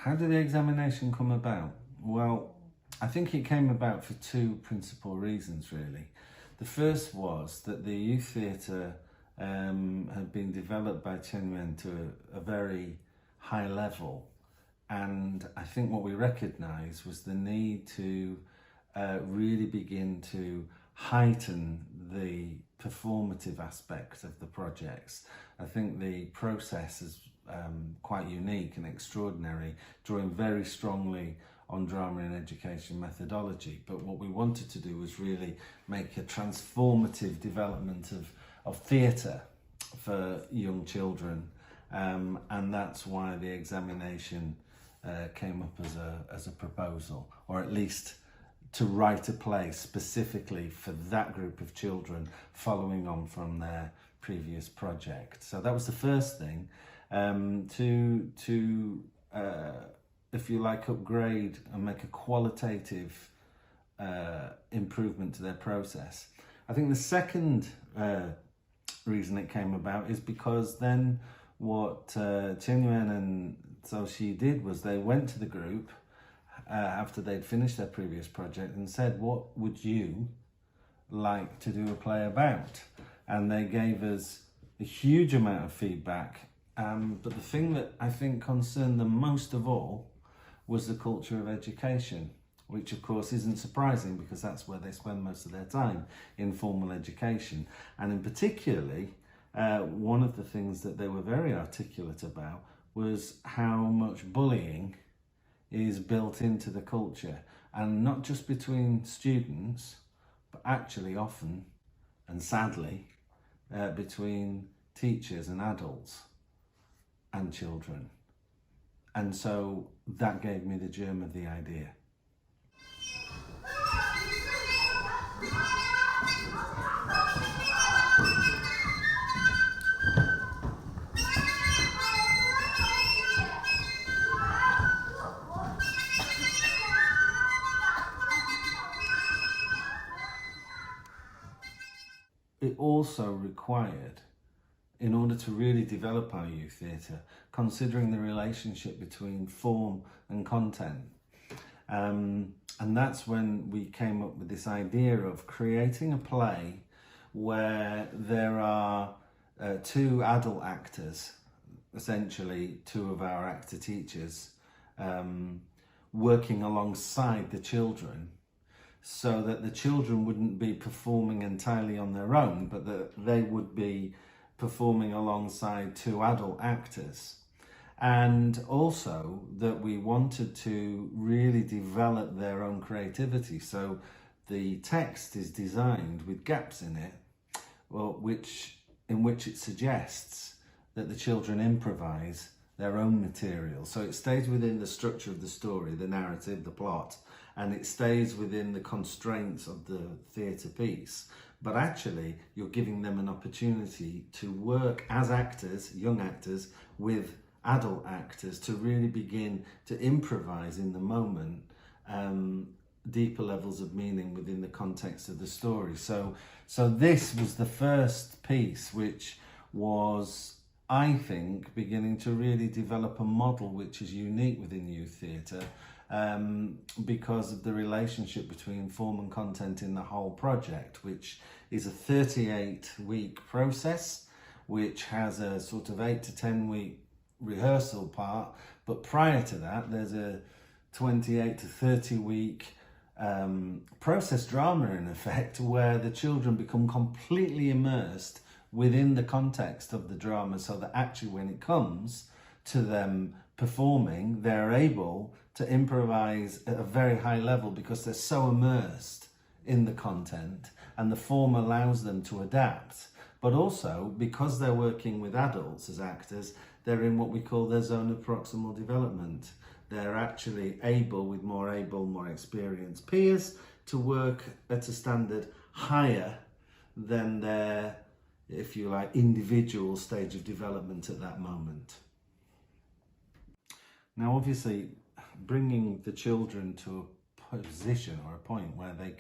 How did the examination come about? Well, I think it came about for two principal reasons, really. The first was that the youth theatre had been developed by Jian Xue to a very high level, and I think what we recognised was the need to really begin to heighten the performative aspect of the projects. I think the process is quite unique and extraordinary, drawing very strongly on drama in education methodology. But what we wanted to do was really make a transformative development of theatre for young children, and that's why the examination came up as a proposal, or at least to write a play specifically for that group of children following on from their previous project. So that was the first thing, to if you like, upgrade and make a qualitative improvement to their process. I think the second reason it came about is because then what Jian Xue and Society did was they went to the group after they'd finished their previous project and said, what would you like to do a play about? And they gave us a huge amount of feedback, but the thing that I think concerned them most of all was the culture of education, which of course isn't surprising because that's where they spend most of their time, in formal education. And in particularly, one of the things that they were very articulate about was how much bullying is built into the culture, and not just between students, but actually often, and sadly, between teachers and adults and children. And so that gave me the germ of the idea. It also required, in order to really develop our youth theatre, considering the relationship between form and content. And that's when we came up with this idea of creating a play where there are two adult actors, essentially two of our actor teachers, working alongside the children, so that the children wouldn't be performing entirely on their own, but that they would be performing alongside two adult actors. And also that we wanted to really develop their own creativity. So the text is designed with gaps in it, in which it suggests that the children improvise their own material. So it stays within the structure of the story, the narrative, the plot, and it stays within the constraints of the theatre piece. But actually, you're giving them an opportunity to work as actors, young actors, with adult actors, to really begin to improvise in the moment deeper levels of meaning within the context of the story. So this was the first piece which was, I think, beginning to really develop a model which is unique within youth theatre, because of the relationship between form and content in the whole project, which is a 38-week process, which has a sort of 8 to 10 week rehearsal part, but prior to that there's a 28 to 30 week process drama, in effect, where the children become completely immersed within the context of the drama, so that actually when it comes to them performing, they're able to improvise at a very high level because they're so immersed in the content, and the form allows them to adapt. But also, because they're working with adults as actors, they're in what we call their zone of proximal development. They're actually able, with more experienced peers, to work at a standard higher than their, if you like, individual stage of development at that moment. Now, obviously, bringing the children to a position or a point where they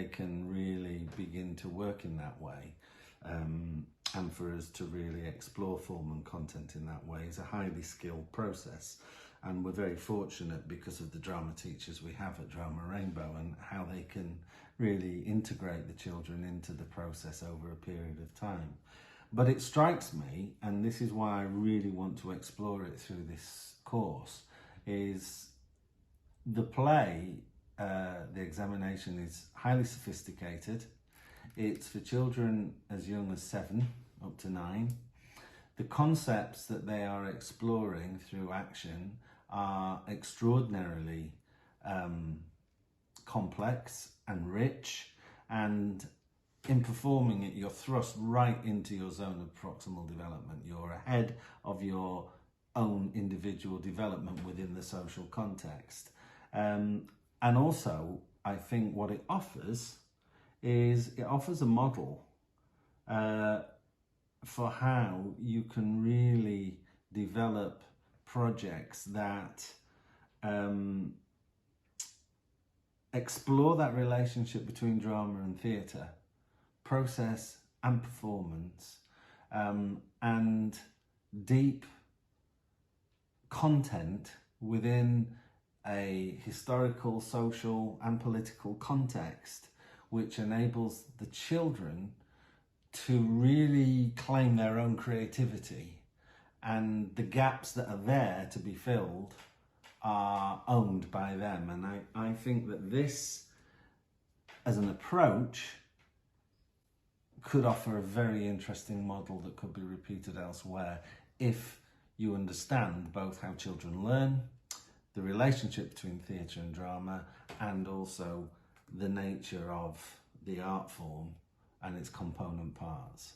can really begin to work in that way, and for us to really explore form and content in that way, is a highly skilled process. And we're very fortunate because of the drama teachers we have at Drama Rainbow and how they can really integrate the children into the process over a period of time. But it strikes me, and this is why I really want to explore it through this course, is the play, the examination is highly sophisticated. It's for children as young as 7 up to 9. The concepts that they are exploring through action are extraordinarily complex and rich, and in performing it, you're thrust right into your zone of proximal development. You're ahead of your own individual development within the social context. And also, I think what it offers is it offers a model for how you can really develop projects that explore that relationship between drama and theatre, process and performance, and deep content within a historical, social and political context, which enables the children to really claim their own creativity, and the gaps that are there to be filled are owned by them. And I think that this, as an approach, could offer a very interesting model that could be repeated elsewhere if you understand both how children learn, the relationship between theatre and drama, and also the nature of the art form and its component parts.